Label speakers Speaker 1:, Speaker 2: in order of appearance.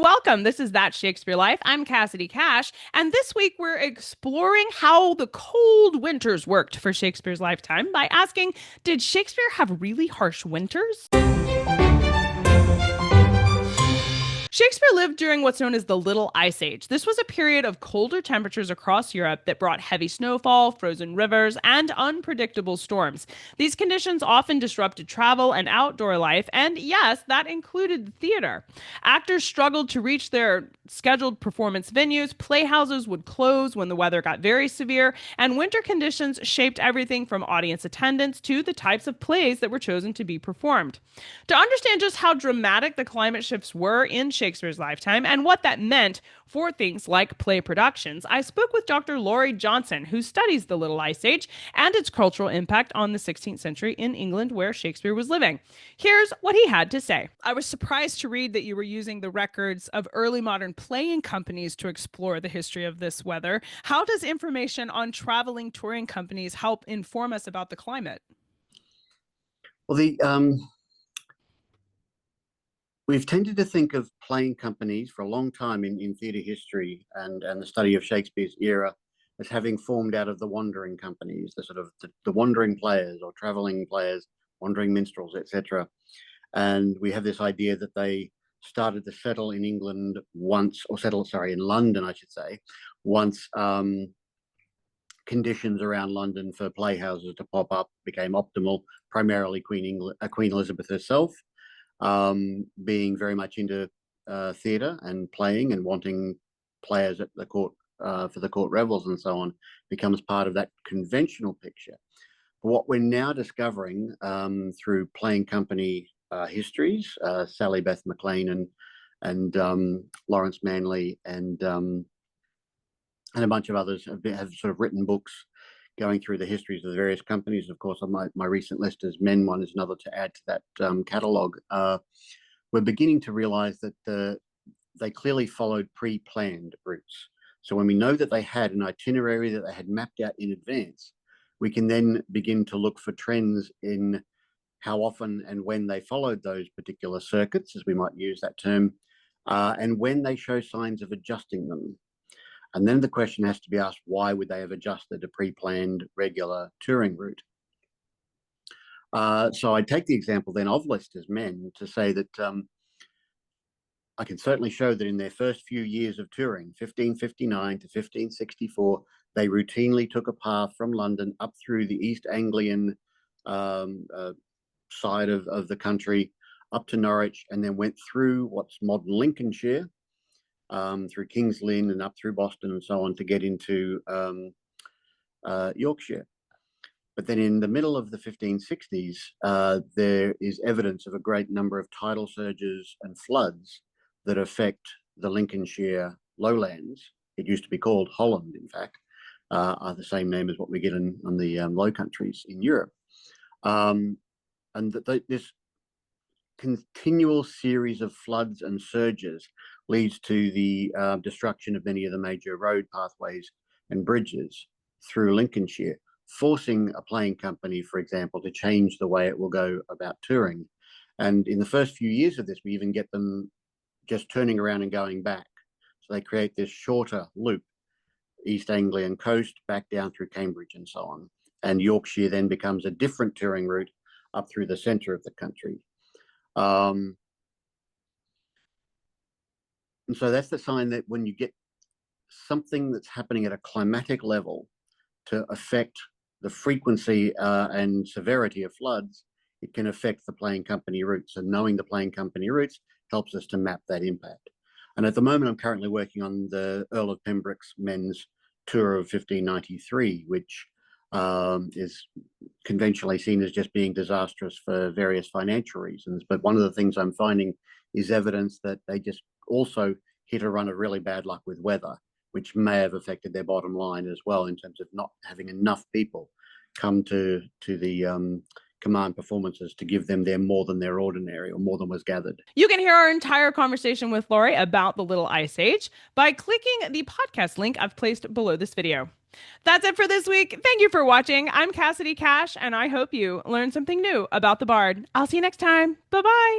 Speaker 1: Welcome. This is That Shakespeare Life. I'm Cassidy Cash, and this week we're exploring how the cold winters worked for Shakespeare's lifetime by asking, did Shakespeare have really harsh winters? Shakespeare lived during what's known as the Little Ice Age. This was a period of colder temperatures across Europe that brought heavy snowfall, frozen rivers, and unpredictable storms. These conditions often disrupted travel and outdoor life, and yes, that included the theater. Actors struggled to reach their scheduled performance venues, playhouses would close when the weather got very severe, and winter conditions shaped everything from audience attendance to the types of plays that were chosen to be performed. To understand just how dramatic the climate shifts were in Shakespeare's lifetime and what that meant for things like play productions, I spoke with Dr. Laurie Johnson, who studies the Little Ice Age and its cultural impact on the 16th century in England, where Shakespeare was living. Here's what he had to say. I was surprised to read that you were using the records of early modern playing companies to explore the history of this weather. How does information on traveling touring companies help inform us about the climate?
Speaker 2: Well, we've tended to think of playing companies for a long time in theatre history and the study of Shakespeare's era as having formed out of the wandering companies, the sort of the wandering players or traveling players, wandering minstrels, etc. And we have this idea that they started to settle in England once, or settle, sorry, in London, I should say, once conditions around London for playhouses to pop up became optimal, primarily Queen Elizabeth herself, being very much into theatre and playing and wanting players at the court for the court revels and so on, becomes part of that conventional picture. But what we're now discovering through playing company histories, Sally Beth MacLean and Lawrence Manley and a bunch of others have sort of written books going through the histories of the various companies. Of course, on my recent list as Men one is another to add to that catalogue. We're beginning to realise that they clearly followed pre-planned routes. So when we know that they had an itinerary that they had mapped out in advance, we can then begin to look for trends in how often and when they followed those particular circuits, as we might use that term, and when they show signs of adjusting them. And then the question has to be asked, why would they have adjusted a pre-planned regular touring route? So I take the example then of Leicester's Men to say that I can certainly show that in their first few years of touring, 1559 to 1564, they routinely took a path from London up through the East Anglian side of the country, up to Norwich, and then went through what's modern Lincolnshire, through King's Lynn and up through Boston and so on to get into Yorkshire. But then in the middle of the 1560s, there is evidence of a great number of tidal surges and floods that affect the Lincolnshire lowlands. It used to be called Holland, in fact, are the same name as what we get on the Low Countries in Europe. And this continual series of floods and surges leads to the destruction of many of the major road pathways and bridges through Lincolnshire, forcing a playing company, for example, to change the way it will go about touring. And in the first few years of this, we even get them just turning around and going back. So they create this shorter loop, East Anglian coast, back down through Cambridge and so on. And Yorkshire then becomes a different touring route up through the centre of the country. And so that's the sign that when you get something that's happening at a climatic level to affect the frequency and severity of floods, it can affect the playing company routes. And knowing the playing company routes helps us to map that impact. And at the moment, I'm currently working on the Earl of Pembroke's Men's Tour of 1593, which is conventionally seen as just being disastrous for various financial reasons. But one of the things I'm finding is evidence that they just also hit a run of really bad luck with weather, which may have affected their bottom line as well in terms of not having enough people come to the command performances to give them their more than their ordinary or more than was gathered.
Speaker 1: You can hear our entire conversation with Laurie about the Little Ice Age by clicking the podcast link I've placed below this video. That's it for this week. Thank you for watching. I'm Cassidy Cash, and I hope you learned something new about the Bard. I'll see you next time. Bye-bye.